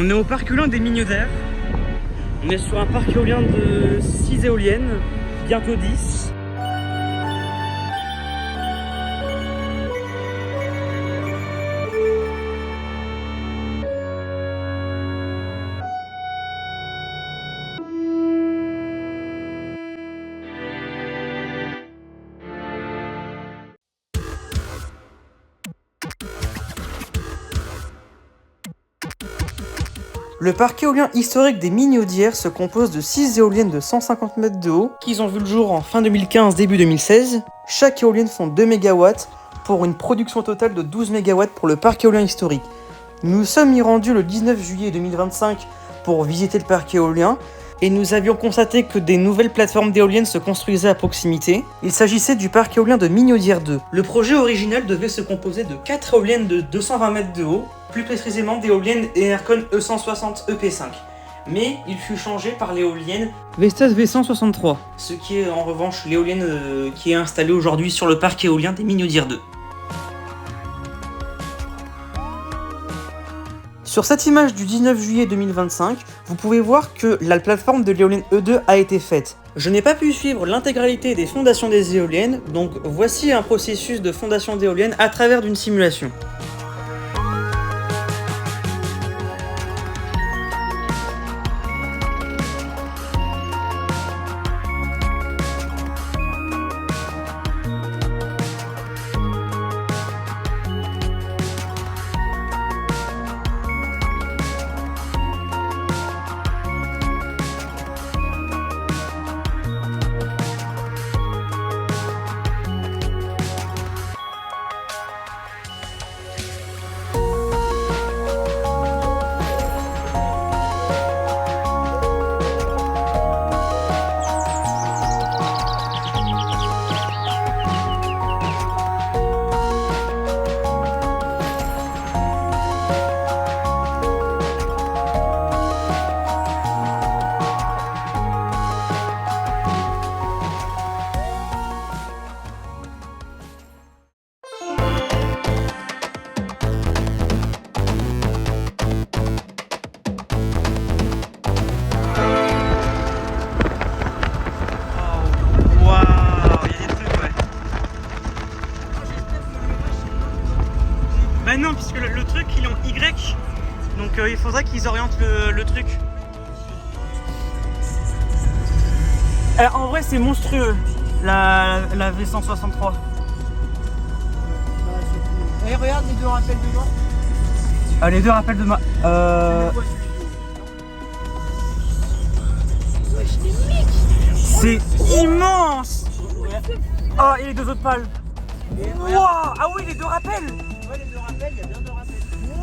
On est au parc éolien des Mignotaires. On est sur un parc éolien de 6 éoliennes, bientôt 10. Le parc éolien historique des Mignaudières se compose de 6 éoliennes de 150 mètres de haut qui ont vu le jour en fin 2015, début 2016. Chaque éolienne font 2 MW pour une production totale de 12 MW pour le parc éolien historique. Nous sommes y rendus le 19 juillet 2025 pour visiter le parc éolien et nous avions constaté que des nouvelles plateformes d'éoliennes se construisaient à proximité. Il s'agissait du parc éolien de Mignaudières 2. Le projet original devait se composer de 4 éoliennes de 220 mètres de haut, plus précisément d'éoliennes Enercon E160 EP5. Mais il fut changé par l'éolienne Vestas V163, ce qui est en revanche l'éolienne qui est installée aujourd'hui sur le parc éolien des Mignaudières 2. Sur cette image du 19 juillet 2025, vous pouvez voir que la plateforme de l'éolienne E2 a été faite. Je n'ai pas pu suivre l'intégralité des fondations des éoliennes, donc voici un processus de fondation d'éoliennes à travers d'une simulation. Bah non, puisque le truc il est en Y, donc il faudrait qu'ils orientent le truc. En vrai c'est monstrueux, la V163. Et regarde les deux rappels de mort. Les deux rappels de ma... C'est immense. Oh, et les deux autres pales. Waouh. Ah oui, les deux rappels. Ouais, les deux rappels, il y a bien deux rappels.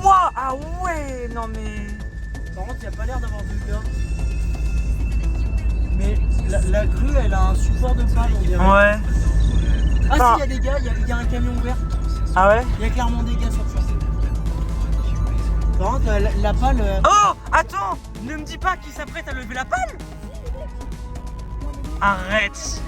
Waouh. Ah ouais, non mais... Par contre, il n'y a pas l'air d'avoir deux gars. Mais la grue, elle a un support de pale, on dirait. Ouais. Ah si, il y a des gars, il y a un camion ouvert. Ah ouais. Il y a clairement des gars sur le chantier. Par contre, la pale... Oh, attends, ne me dis pas qu'il s'apprête à lever la pale. Arrête.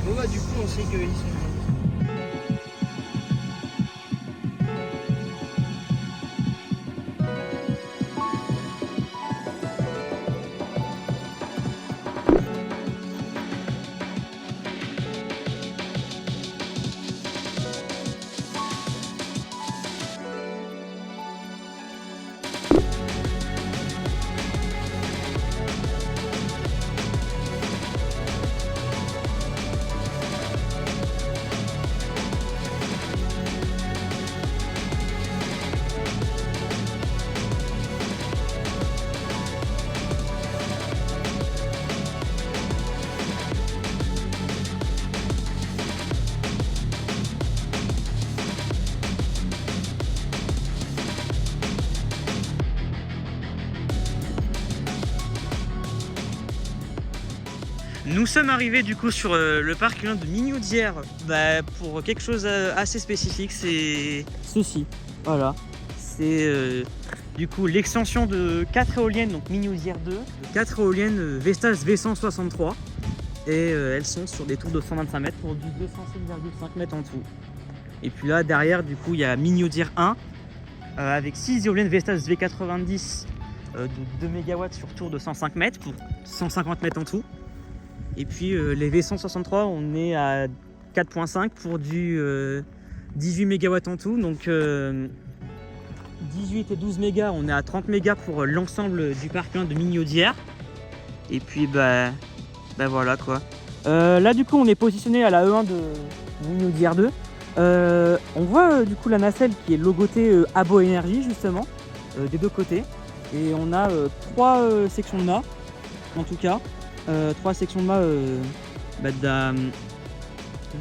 Bon bah du coup, on sait qu'ils sont... Nous sommes arrivés du coup sur le parc éolien de Minaudière pour quelque chose assez spécifique, c'est ceci, voilà. C'est du coup l'extension de 4 éoliennes, donc Minaudière 2, 4 éoliennes Vestas V163 et elles sont sur des tours de 125 mètres pour du 206,5 mètres en tout. Et puis là derrière du coup il y a Minaudière 1 avec 6 éoliennes Vestas V90 de 2 MW sur tour de 105 mètres pour 150 mètres en tout. Et puis les V163, on est à 4.5 pour du 18 MW en tout. Donc 18 et 12 mégas, on est à 30 mégas pour l'ensemble du parc de Minaudière. Et puis voilà quoi. Là du coup on est positionné à la E1 de Minaudière 2. On voit du coup la nacelle qui est logotée Abo Énergie justement, des deux côtés. Et on a 3 sections de mât en tout cas. 3 sections de mât de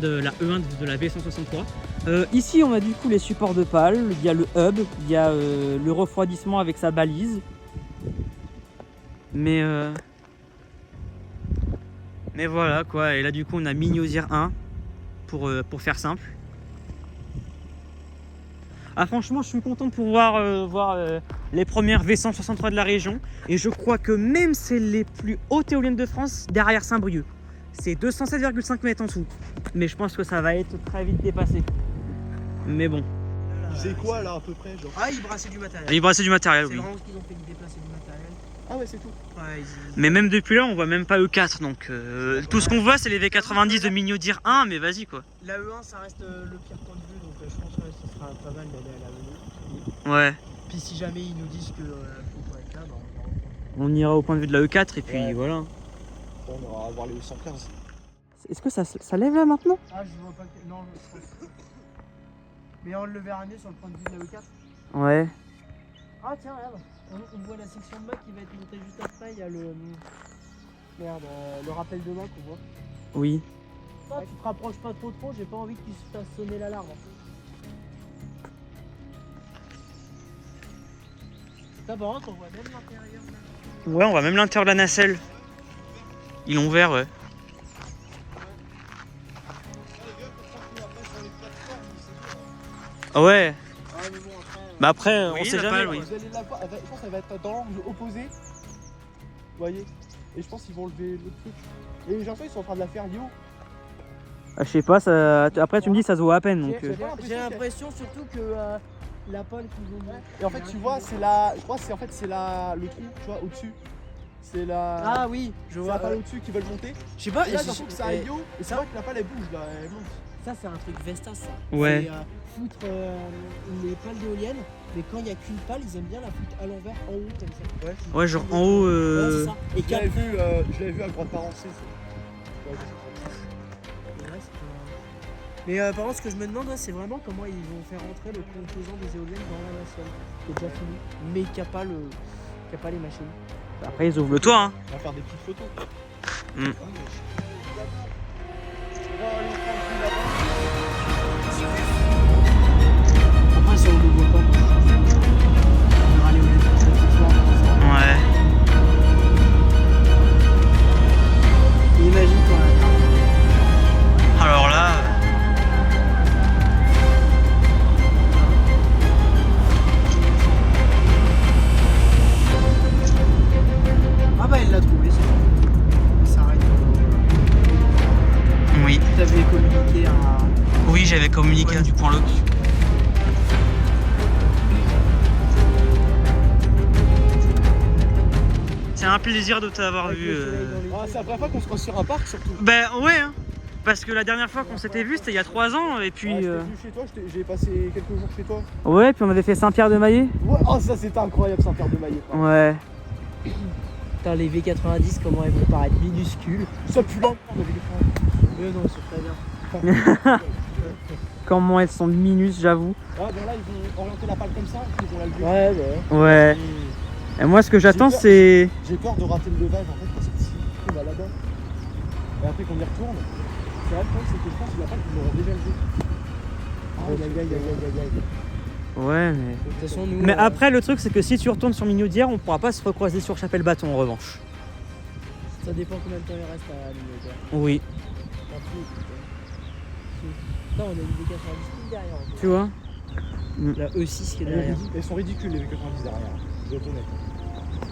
la E1 de la V163. Ici on a du coup les supports de pales, il y a le hub, il y a le refroidissement avec sa balise. Mais voilà quoi, et là du coup on a Minaudière 1 pour faire simple. Ah franchement je suis content de pouvoir voir les premières V163 de la région. Et je crois que même c'est les plus hautes éoliennes de France derrière Saint-Brieuc. C'est 207,5 mètres en dessous. Mais je pense que ça va être très vite dépassé. Mais bon. C'est quoi là à peu près genre? Ah, ils brassaient du matériel. Il brassait du matériel, C'est oui. vraiment ce qu'ils ont fait, ils déplacer du matériel. Ah ouais c'est tout. Ouais, Mais même depuis là on voit même pas E4. Donc tout ce qu'on voit c'est les V90 de Minaudière 1. Mais vas-y quoi. La E1 ça reste le pire point de vue, donc je pense que ce sera pas mal d'aller à la E2. Ouais. Puis si jamais ils nous disent que faut pas être là, bah, On ira au point de vue de la E4 et puis Ouais. voilà. On ira voir les 115. Est-ce que ça lève là maintenant? Ah, je vois pas que. Non, je pense. Mais on le verra mieux sur le point de vue de la E4. Ouais. Ah, tiens, regarde. On voit la section de mât qui va être montée juste après. Il y a le. Merde, le rappel de mât qu'on voit. Oui. Ah, tu te rapproches pas trop, j'ai pas envie que tu se fasses sonner l'alarme. Là, par contre, on voit même l'intérieur. Ouais, on voit même l'intérieur de la nacelle. Ils l'ont ouvert, ouais. Ah ouais. Ah, mais bon, après. Bah après, Oui, on sait la jamais. pale, Oui. Vous allez la voir, je pense qu'elle va être dans l'angle opposé. Vous voyez? Et je pense qu'ils vont lever l'autre truc. Et j'ai l'impression qu'ils sont en train de la faire yo. Ah, je sais pas, ça... après tu me dis ça se voit à peine donc. J'ai l'impression surtout que la pole qu'ils ont mis. Et en fait tu vois c'est la. Je crois que c'est en fait c'est la. Le trou, tu vois, au-dessus. C'est la. Ah oui, je c'est vois. la pale au-dessus qui veulent monter. Je sais pas, Et là j'ai l'impression que ça aille yo. Et c'est ça- vrai que la pale elle bouge là, elle monte. ça c'est un truc Vestas ça. Ouais. C'est foutre les pales d'éoliennes, mais quand il n'y a qu'une pale, ils aiment bien la foutre à l'envers, en haut comme ça. Ouais. Ouais, genre en haut. Ouais, c'est ça. Et Je l'avais qu'après. vu, à Grande-Parancée. Mais par contre, ce que je me demande, c'est vraiment comment ils vont faire entrer le composant des éoliennes dans la nacelle, qui est déjà fini, mais qui n'a pas, les machines. Après ils ouvrent le toit. Hein. On va faire des petites photos. Mm. Après, si on ne le voit pas, on verra l'éolienne ce soir. Ouais. Imagine quand même. Alors là. Ah bah, il l'a trouvé, c'est bon. Il s'arrête. Oui. T'avais communiqué à. Oui, j'avais communiqué du point loc. C'est un plaisir de t'avoir vu. Ah, c'est la première fois qu'on se croise sur un parc surtout. Ben ouais, hein. Parce que la dernière fois qu'on s'était vu c'était il y a 3 ans et puis. Ouais, je t'ai vu chez toi, j'ai passé quelques jours chez toi. Ouais, puis on avait fait Saint-Pierre-de-Maillé. Ouais, oh ça c'était incroyable Saint-Pierre-de-Maillé. Ouais. Putain, les V90, comment elles vont paraître minuscules. Ça pue là, on avait des points. Mais non, c'est très bien. Comment elles sont minus, j'avoue. Ah bon là ils vont orienter la pale comme ça, ils vont la lever. Ouais, bah. Ouais. Et moi ce que j'attends J'ai peur. c'est. J'ai peur de rater le levage en fait parce que si on va là-bas et après qu'on y retourne, c'est vrai le problème c'est que je pense que la pale ils l'auront déjà levé. Ouais mais. De toute façon, nous. Mais après le truc c'est que si tu retournes sur Minaudière on pourra pas se recroiser sur Chapelle-Bâton en revanche. Ça dépend combien de temps il reste à allumer quoi. Oui. T'en fous, putain. Là on a une V90 derrière. En fait. Tu vois? La E6 qui est derrière. Elles sont ridicules les V90 derrière. Je dois être honnête.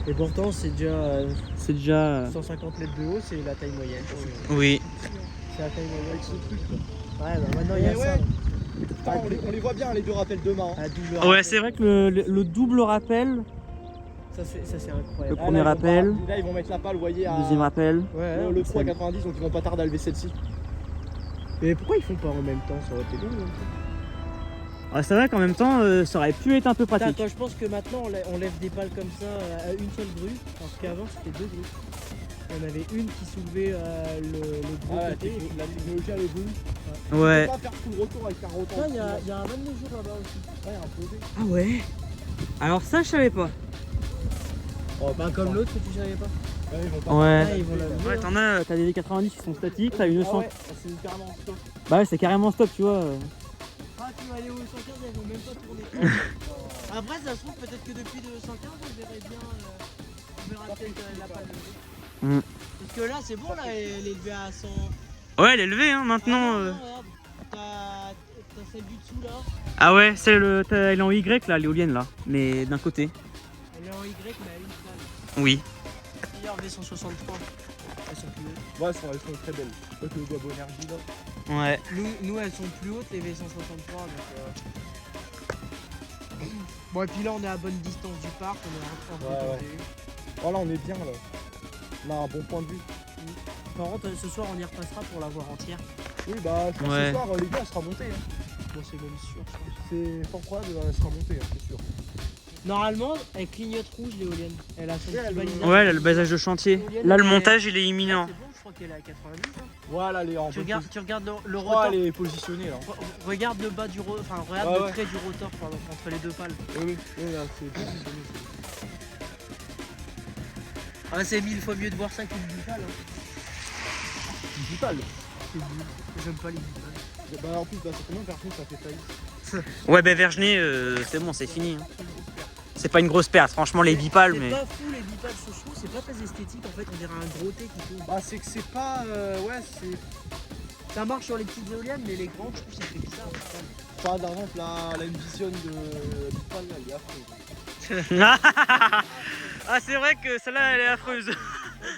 Et pourtant c'est déjà C'est déjà. 150 mètres de haut, c'est la taille moyenne. Oui. C'est la taille moyenne. Avec ce truc là. Ouais, bah maintenant il y a Ouais, ça. ouais. Putain, on les voit bien les deux rappels de main. À double Ouais, rappel. c'est vrai que le double rappel, Ça c'est incroyable. Le premier rappel. Là ils vont mettre la palle, vous voyez, à... le deuxième rappel. Ouais, le 3 à c'est- 90, donc ils vont pas tarder à lever celle-ci. Mais pourquoi ils font pas en même temps? Ça aurait été bien. Ouais, c'est vrai qu'en même temps, ça aurait pu être un peu Putain, pratique. quand je pense que maintenant on lève des pales comme ça à une seule grue, parce qu'avant c'était deux grues. On avait une qui soulevait le gros Ah, côté. la technologie elle est venue. Ouais. On peut pas faire tout le retour avec un rotor. Il y a un 22 jours là-bas aussi. Ouais, un posé. Ah ouais. Alors ça, je savais pas. Oh, Bah comme l'autre que tu savais pas. Ouais, ils vont pas. Ouais. Ouais, ils vont la lever, Ouais, hein. t'en as, t'as des V90 qui sont statiques, t'as une Ah 200. ouais, c'est carrément en stock. Bah ouais, c'est carrément stop, tu vois. Ah tu vas aller au 115, elles vont même pas tourner. Après ça se trouve peut-être que depuis le 115 on verrait bien. On verra peut-être la pale levée. Mm. Parce que là c'est bon là, elle est levée à 100. Ouais, elle est levée, hein, maintenant. Ah, non, regarde. T'as celle du dessous là. Ah ouais, elle est en Y là, l'éolienne là, mais d'un côté. Elle est en Y mais elle a une pale. Oui. D'ailleurs V163. Elles sont plus hautes. Ouais, elles sont très belles. Je crois que le Gabo Énergie là. Ouais. Nous elles sont plus hautes les V163 donc Bon et puis là on est à bonne distance du parc, on est en Ouais, train de Oh là, on est bien là. On a un bon point de vue. Par contre ce soir on y repassera pour la voir entière. Oui, bah je pense que Ouais. ce soir, les gars, elle sera montée. Hein. Bon c'est même sûr je pense. C'est fort probable, elle sera montée, hein, c'est sûr. Normalement elle clignote rouge l'éolienne. Elle a son Ouais, petit elle- balisage. Ouais, là, le basage de chantier. Là, le montage, il est imminent. C'est bon, je crois qu'elle est à 90. Hein. Voilà, elle est en Tu bonne regardes le position. rotor. Elle est positionnée là. Regarde le bas du rotor, enfin regarde Ouais, le ouais. trait du rotor pardon, entre les deux pales. Oui, là, c'est positionné. Ah c'est 1000 fois mieux de voir ça qu'une bipale. Hein. Digital. C'est nul. J'aime pas les bipales. Bah en plus, bah, c'est combien Version ça fait faillite. Ouais, bah Vergenay, c'est bon, c'est fini. Hein. C'est pas une grosse perte, franchement, les bipales, mais. C'est pas fou les bipales, je trouve, c'est pas très esthétique en fait, on dirait un gros thé qui tourne. Bah c'est que c'est pas... ouais, c'est... Ça marche sur les petites éoliennes, mais les grandes, je trouve que ça fait bizarre. Par exemple, la Envision de Bipal, là, elle est affreuse. Ah, c'est vrai que celle-là, elle est affreuse.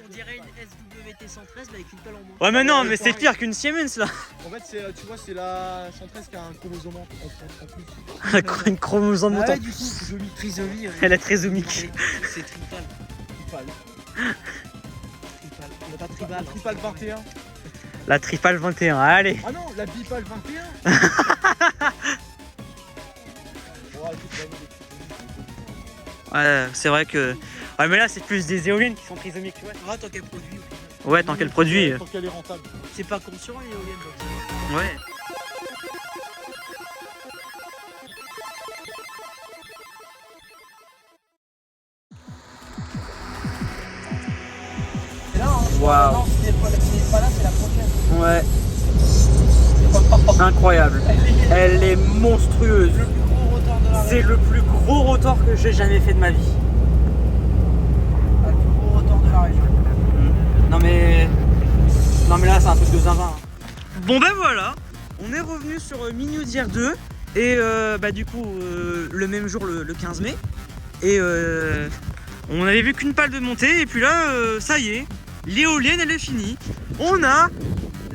On dirait une SWT 113 mais avec une pelle en moins. Ouais, mais non, mais c'est pire qu'une Siemens là. En fait, c'est, tu vois, c'est la 113 qui a un chromosome en plus. Une chromosome Ah montant. ouais, du coup, joli trisomie. Elle est très zoomique. C'est tripal. Bipal. Tripal. On a pas tribal. La Tripal 21. La Tripal 21, allez. Ah non, la Bipal 21. Oh, écoute, vraiment des petits Ouais, c'est vrai que. Ouais, mais là, c'est plus des éoliennes qui sont trisomiques, tu vois. Ah, tant qu'elle produit. Ouais, tant qu'elle produit. Pour qu'elle est rentable. C'est pas conscient l'éolienne. donc. Ouais. Waouh. Non, c'est pas là, c'est la prochaine. Ouais. Incroyable. Elle est monstrueuse. Le plus gros rotor de la C'est le plus gros rotor que j'ai jamais fait de ma vie. Le plus gros rotor de la région. Non mais là c'est un truc de zinzin. Bon ben voilà, on est revenu sur Minaudière 2 et bah du coup le même jour le 15 mai et on avait vu qu'une pale de montée et puis là ça y est, l'éolienne elle est finie. On a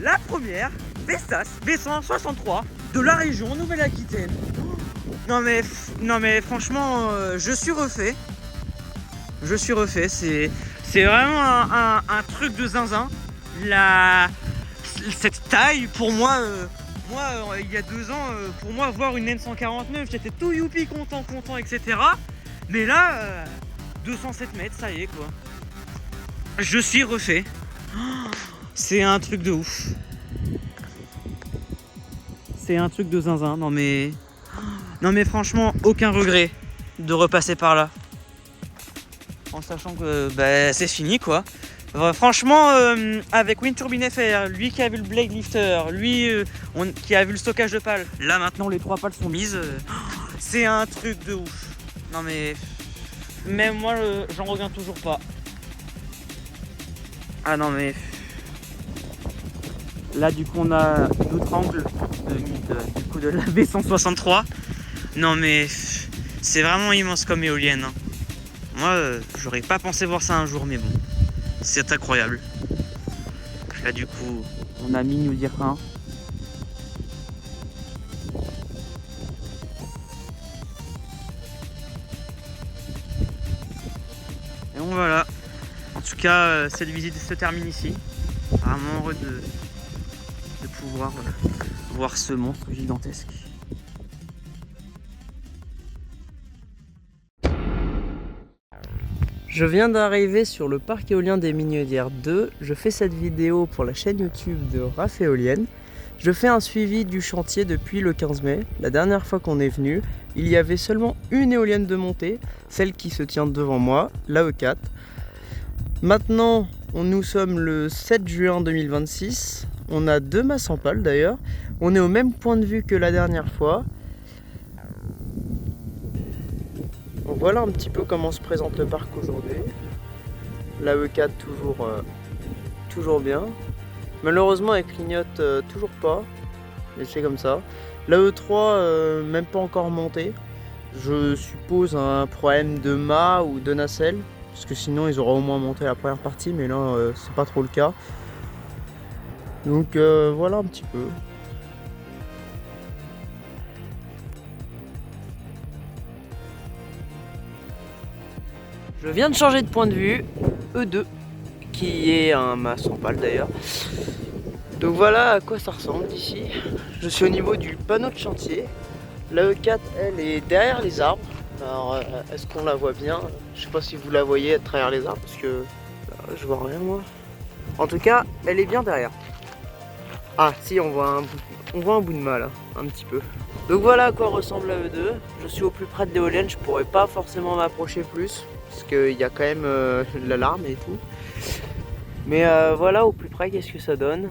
la première Vestas V163 de la région Nouvelle-Aquitaine. Non mais franchement je suis refait. C'est vraiment un truc de zinzin. Cette taille, pour moi, il y a 2 ans, pour moi, voir une N149, j'étais tout youpi, content, etc. Mais là, 207 mètres, ça y est, quoi. Je suis refait. C'est un truc de ouf. C'est un truc de zinzin. Non mais franchement, aucun regret de repasser par là. En sachant que bah, c'est fini quoi. Franchement, avec Wind Turbine FR, lui qui a vu le Blade Lifter, lui qui a vu le stockage de pales, là maintenant les 3 pales sont mises, c'est un truc de ouf. Non mais, même moi j'en reviens toujours pas. Ah non mais... Là du coup on a l'autre angle du coup de la V163. Non mais c'est vraiment immense comme éolienne. Hein. Moi j'aurais pas pensé voir ça un jour, mais bon, c'est incroyable. Là du coup on a Mignodir 1. Et bon voilà. En tout cas cette visite se termine ici. Vraiment heureux de pouvoir voir ce monstre gigantesque. Je viens d'arriver sur le parc éolien des Mignodières 2. Je fais cette vidéo pour la chaîne YouTube de Raph Éolienne. Je fais un suivi du chantier depuis le 15 mai. La dernière fois qu'on est venu, il y avait seulement une éolienne de montée, celle qui se tient devant moi, la E4. Maintenant, nous sommes le 7 juin 2026. On a 2 masses en pale d'ailleurs. On est au même point de vue que la dernière fois. Donc voilà un petit peu comment se présente le parc aujourd'hui. La E4 toujours bien. Malheureusement elle clignote toujours pas. Mais c'est comme ça. La E3 même pas encore montée. Je suppose un problème de mât ou de nacelle. Parce que sinon ils auraient au moins monté la première partie. Mais là c'est pas trop le cas. Donc voilà un petit peu. Je viens de changer de point de vue, E2, qui est un mât sans pale d'ailleurs. Donc voilà à quoi ça ressemble d'ici. Je suis au niveau du panneau de chantier. La E4, elle est derrière les arbres. Alors est-ce qu'on la voit bien? Je sais pas si vous la voyez à travers les arbres parce que je vois rien moi. En tout cas, elle est bien derrière. Ah si, on voit un bout de mât là, un petit peu. Donc voilà à quoi ressemble la E2. Je suis au plus près de l'éolienne, je pourrais pas forcément m'approcher plus. Parce qu'il y a quand même l'alarme et tout. Mais voilà au plus près qu'est-ce que ça donne.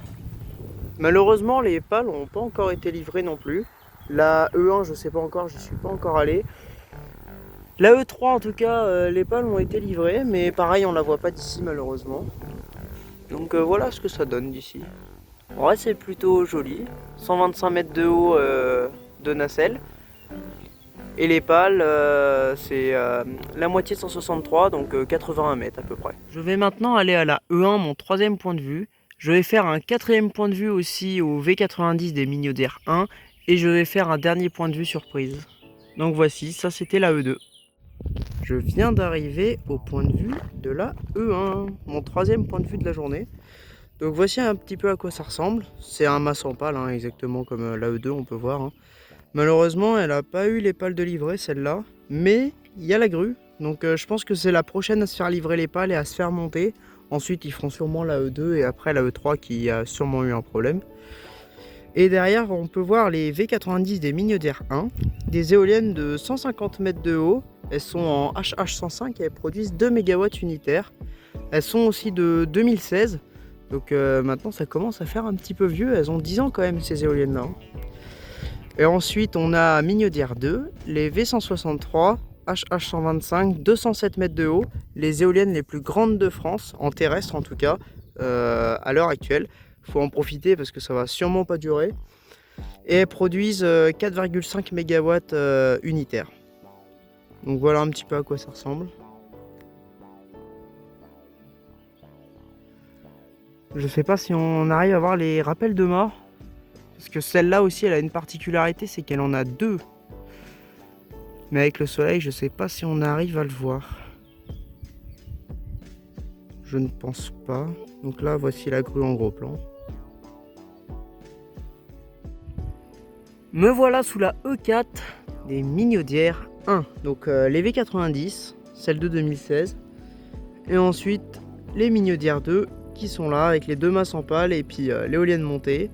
Malheureusement les pales n'ont pas encore été livrées non plus. La E1 je sais pas encore, je suis pas encore allé. La E3 en tout cas les pales ont été livrées. Mais pareil on la voit pas d'ici malheureusement. Donc voilà ce que ça donne d'ici. En vrai c'est plutôt joli. 125 mètres de haut de nacelle. Et les pales, c'est la moitié de 163, donc 81 mètres à peu près. Je vais maintenant aller à la E1, mon troisième point de vue. Je vais faire un quatrième point de vue aussi au V90 des Mignodières 1. Et je vais faire un dernier point de vue surprise. Donc voici, ça c'était la E2. Je viens d'arriver au point de vue de la E1, mon troisième point de vue de la journée. Donc voici un petit peu à quoi ça ressemble. C'est un mât sans pale, hein, exactement comme la E2 on peut voir. Hein. Malheureusement, elle n'a pas eu les pales de livrer, celle-là. Mais il y a la grue. Donc je pense que c'est la prochaine à se faire livrer les pales et à se faire monter. Ensuite, ils feront sûrement la E2 et après la E3 qui a sûrement eu un problème. Et derrière, on peut voir les V90 des Mignodières 1. Des éoliennes de 150 mètres de haut. Elles sont en HH105 et elles produisent 2 MW unitaires. Elles sont aussi de 2016. Donc maintenant, ça commence à faire un petit peu vieux. Elles ont 10 ans quand même, ces éoliennes-là. Et ensuite, on a Mignodières 2, les V163, HH125, 207 mètres de haut, les éoliennes les plus grandes de France, en terrestre en tout cas, à l'heure actuelle. Il faut en profiter parce que ça va sûrement pas durer. Et elles produisent 4,5 MW unitaires. Donc voilà un petit peu à quoi ça ressemble. Je sais pas si on arrive à voir les rappels de mort. Parce que celle-là aussi, elle a une particularité, c'est qu'elle en a 2. Mais avec le soleil, je sais pas si on arrive à le voir. Je ne pense pas. Donc là, voici la grue en gros plan. Me voilà sous la E4 des Mignodières 1. Donc les V90, celle de 2016. Et ensuite, les Mignodières 2 qui sont là avec les 2 mâts en pale et puis l'éolienne montée.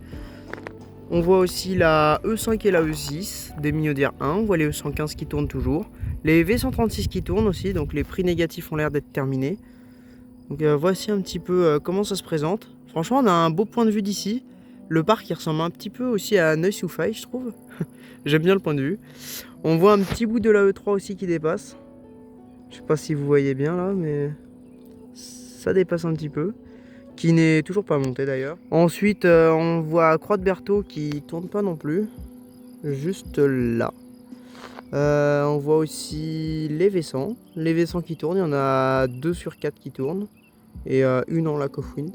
On voit aussi la E5 et la E6 des Mignodières 1, on voit les E115 qui tournent toujours. Les V136 qui tournent aussi, donc les prix négatifs ont l'air d'être terminés. Donc voici un petit peu comment ça se présente. Franchement on a un beau point de vue d'ici. Le parc il ressemble un petit peu aussi à Neuil-sous-Faye je trouve. J'aime bien le point de vue. On voit un petit bout de la E3 aussi qui dépasse. Je sais pas si vous voyez bien là mais ça dépasse un petit peu. qui n'est toujours pas monté d'ailleurs. Ensuite, on voit Croix de Berthaud qui tourne pas non plus, juste là. On voit aussi les V100 qui tournent, il y en a 2 sur 4 qui tournent, et une en lack of wind.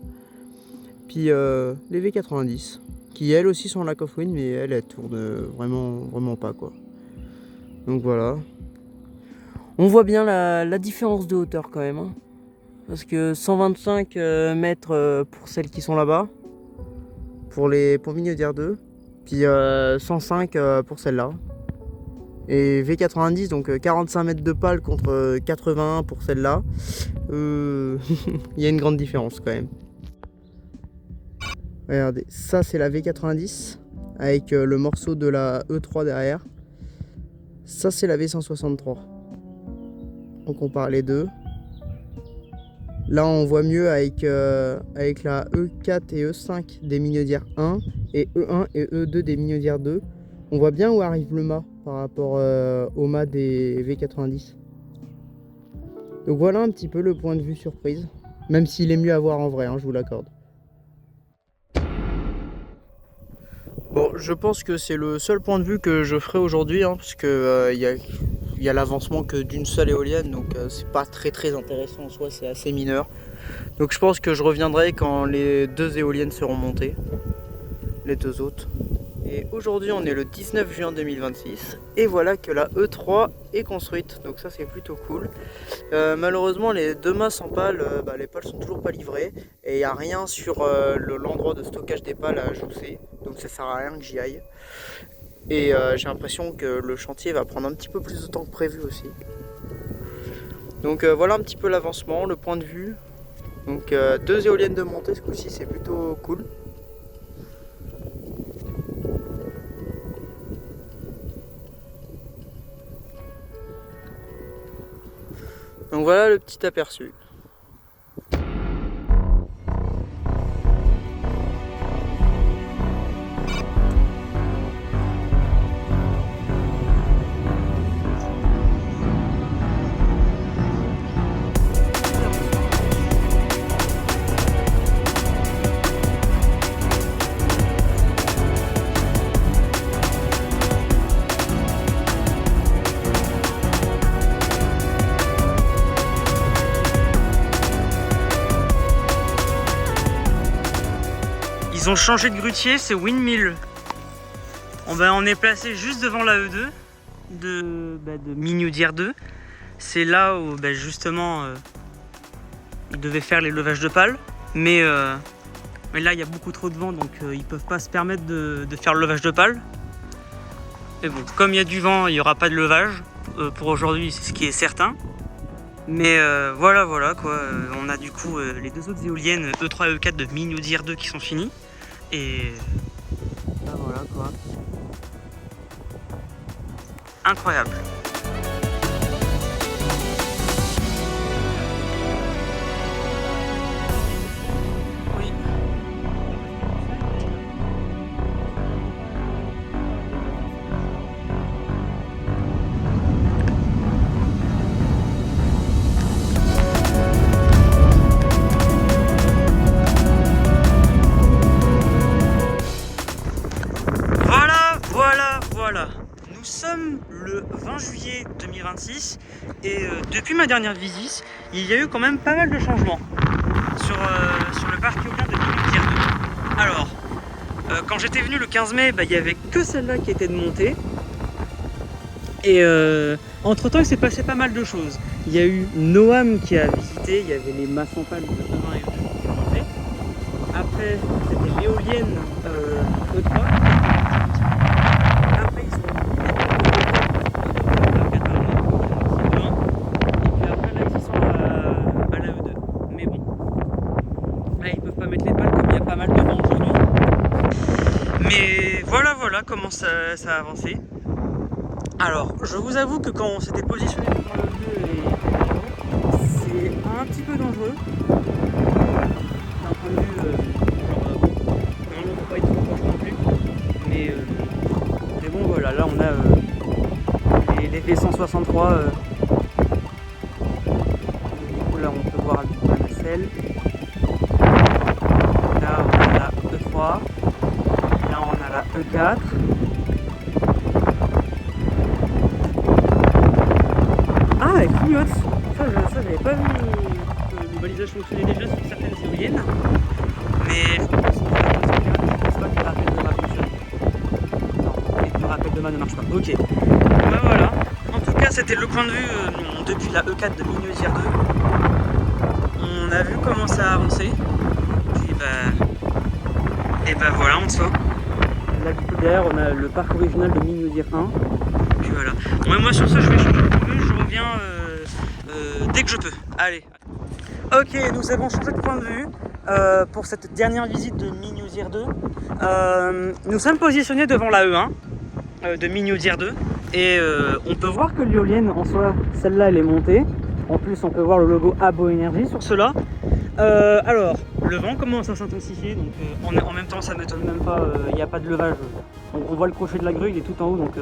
Puis les V90, qui elles aussi sont en lack of wind, mais elles tournent vraiment pas quoi. Donc voilà. On voit bien la différence de hauteur quand même, hein. Parce que 125 mètres pour celles qui sont là-bas, pour Minaudière 2, puis 105 pour celle-là. Et V90, donc 45 mètres de pale contre 81 pour celle-là. Il y a une grande différence quand même. Regardez, ça c'est la V90 avec le morceau de la E3 derrière. Ça c'est la V163. On compare les deux. Là on voit mieux avec la E4 et E5 des Minaudière 1 et E1 et E2 des Minaudière 2. On voit bien où arrive le mât par rapport au mât des V90. Donc voilà un petit peu le point de vue surprise. Même s'il est mieux à voir en vrai, hein, je vous l'accorde. Bon, je pense que c'est le seul point de vue que je ferai aujourd'hui, hein, parce que y a l'avancement que d'une seule éolienne, donc c'est pas très intéressant en soi, c'est assez mineur. Donc je pense que je reviendrai quand les 2 éoliennes seront montées, les 2 autres. Et aujourd'hui on est le 19 juin 2026 et voilà que la E3 est construite, donc ça c'est plutôt cool. Malheureusement les 2 mâts sans pales, les pales sont toujours pas livrées et il n'y a rien sur l'endroit de stockage des pales à jousser, donc ça sert à rien que j'y aille. Et j'ai l'impression que le chantier va prendre un petit peu plus de temps que prévu aussi. Donc voilà un petit peu l'avancement, le point de vue. Donc 2 éoliennes de montée ce coup-ci, c'est plutôt cool. Donc voilà le petit aperçu. Ils ont changé de grutier, c'est Windmill. On est placé juste devant la E2 de Minaudière 2. C'est là où justement ils devaient faire les levages de pales. Mais là il y a beaucoup trop de vent, donc ils peuvent pas se permettre de faire le levage de pales. Mais bon, comme il y a du vent, il n'y aura pas de levage. Pour aujourd'hui, c'est ce qui est certain. Mais voilà quoi. On a du coup les 2 autres éoliennes E3 et E4 de Minaudière 2 qui sont finies. Et voilà quoi. Incroyable. Oui. Voilà. Nous sommes le 20 juillet 2026 et depuis ma dernière visite, il y a eu quand même pas mal de changements sur le parc éolien de Minaudière 2. Alors, quand j'étais venu le 15 mai, il n'y avait que celle-là qui était de montée. Et entre temps, il s'est passé pas mal de choses. Il y a eu Noam qui a visité, il y avait les mâts sans pales de E1 et E2 qui ont monté. Après, c'était l'éolienne E3. Mais voilà comment ça a avancé. Alors, je vous avoue que quand on s'était positionné devant le 2, c'est un petit peu dangereux. D'un point de vue, on ne peut pas être trop proche non plus. Mais bon, voilà, là on a les V163. Du coup, là on peut voir un petit peu la nacelle. E3. Là on a la E4. Ah, elle clignote. Ça j'avais pas vu que les balisages fonctionnaient déjà sur certaines éoliennes. Mais je pense pas que le rappel de ma fonctionne. Non, et le rappel de ma ne marche pas. Ok. Bah voilà. En tout cas, c'était le point de vue depuis la E4 de Minaudière 2. On a vu comment ça a avancé. Puis et bah voilà, on sort. Là du coup derrière on a le parc original de Minaudière 1. Puis voilà. Ouais, moi sur ça je vais changer de point de vue, je reviens dès que je peux. Allez. Ok, nous avons changé de point de vue pour cette dernière visite de Minaudière 2. Nous sommes positionnés devant la E1 de Minaudière 2 et on peut voir que l'éolienne en soi, celle-là elle est montée. En plus on peut voir le logo Abo Énergie sur cela. Alors, le vent commence à s'intensifier, donc en même temps ça m'étonne même pas, il n'y a pas de levage. On voit le crochet de la grue, il est tout en haut, donc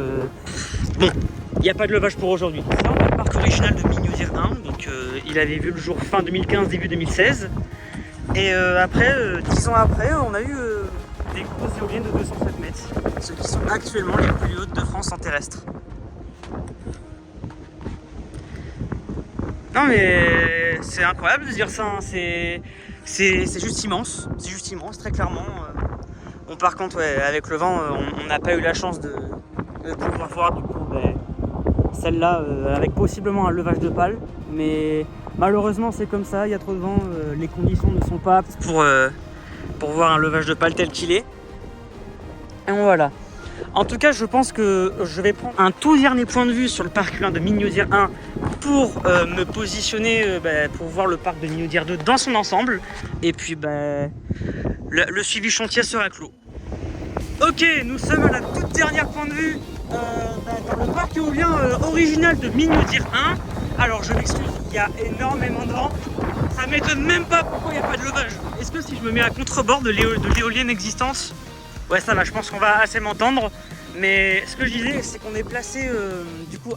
bon, il n'y a pas de levage pour aujourd'hui. Ça, on a le parc original de Minaudière 1, donc il avait vu le jour fin 2015, début 2016. Et après, 10 ans après, on a eu des grosses éoliennes de 207 mètres, ceux qui sont actuellement les plus hautes de France en terrestre. Non mais c'est incroyable de dire ça, hein. C'est juste immense, très clairement. Bon, par contre, ouais, avec le vent, on n'a pas eu la chance de pouvoir voir du coup celle-là avec possiblement un levage de pales, mais malheureusement c'est comme ça, il y a trop de vent, les conditions ne sont pas aptes pour voir un levage de pales tel qu'il est. Et bon, voilà. En tout cas, je pense que je vais prendre un tout dernier point de vue sur le parc de Minaudière 1 pour me positionner, pour voir le parc de Minaudière 2 dans son ensemble. Et puis, le suivi chantier sera clos. Ok, nous sommes à la toute dernière point de vue dans le parc éolien original de Minaudière 1. Alors, je m'excuse, il y a énormément de vent. Ça m'étonne même pas pourquoi il n'y a pas de levage. Est-ce que si je me mets à contrebord de l'éolienne existante, ouais, ça va, je pense qu'on va assez m'entendre. Mais ce que je disais, c'est qu'on est placé du coup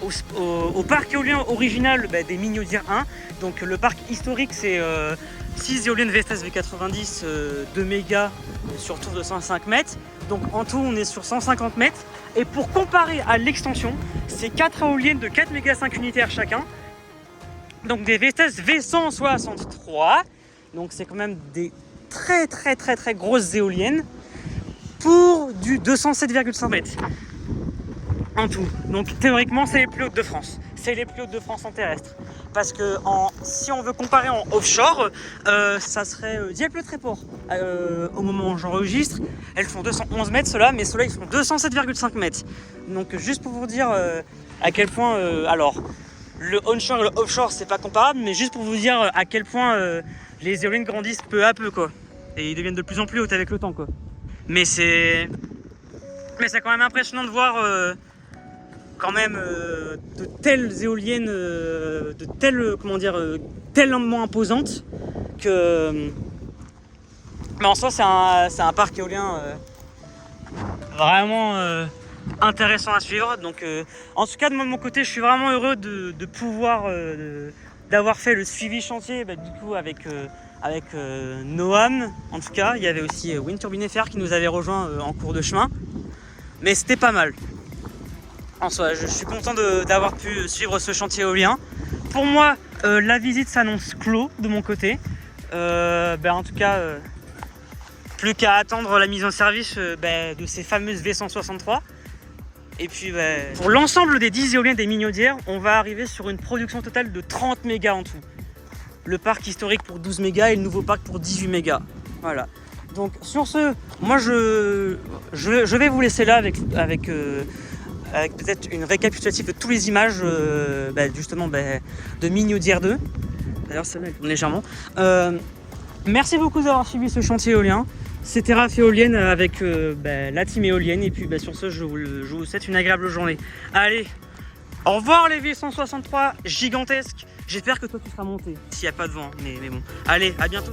au parc éolien original des Minaudière 1. Donc le parc historique, c'est 6 éoliennes Vestas V90 2 mégas sur tour de 105 mètres. Donc en tout, on est sur 150 mètres. Et pour comparer à l'extension, c'est 4 éoliennes de 4 mégas 5 unitaires chacun. Donc des Vestas V163. Donc c'est quand même des très grosses éoliennes pour du 207,5 mètres en tout. Donc théoriquement c'est les plus hautes de France. C'est les plus hautes de France en terrestre. Parce que si on veut comparer en offshore, ça serait Dieppe le Tréport. Au moment où j'enregistre, elles font 211 mètres ceux-là, mais ceux-là ils font 207,5 mètres. Donc juste pour vous dire à quel point, alors le onshore et le offshore c'est pas comparable, mais juste pour vous dire à quel point les éoliennes grandissent peu à peu quoi. Et ils deviennent de plus en plus hautes avec le temps quoi. Mais c'est quand même impressionnant de voir quand même de telles éoliennes, tellement imposantes que. Mais en soi, c'est un parc éolien vraiment intéressant à suivre. Donc, en tout cas, de mon côté, je suis vraiment heureux de pouvoir d'avoir fait le suivi chantier du coup avec Noam. En tout cas, il y avait aussi Wind Turbine FR qui nous avait rejoint en cours de chemin. Mais c'était pas mal. En soi, je suis content d'avoir pu suivre ce chantier éolien. Pour moi, la visite s'annonce clos de mon côté. En tout cas, plus qu'à attendre la mise en service de ces fameuses V163. Et puis pour l'ensemble des 10 éoliennes des Minaudière, on va arriver sur une production totale de 30 mégas en tout. Le parc historique pour 12 mégas et le nouveau parc pour 18 mégas. Voilà. Donc sur ce, moi je vais vous laisser là avec peut-être une récapitulative de toutes les images de Minaudière 2. D'ailleurs celle-là elle tourne légèrement. Merci beaucoup d'avoir suivi ce chantier éolien. C'était Raph Éolienne avec la team éolienne. Et puis sur ce, je vous souhaite une agréable journée. Allez, au revoir les V163 gigantesques. J'espère que toi tu seras monté s'il n'y a pas de vent. Mais bon, allez, à bientôt.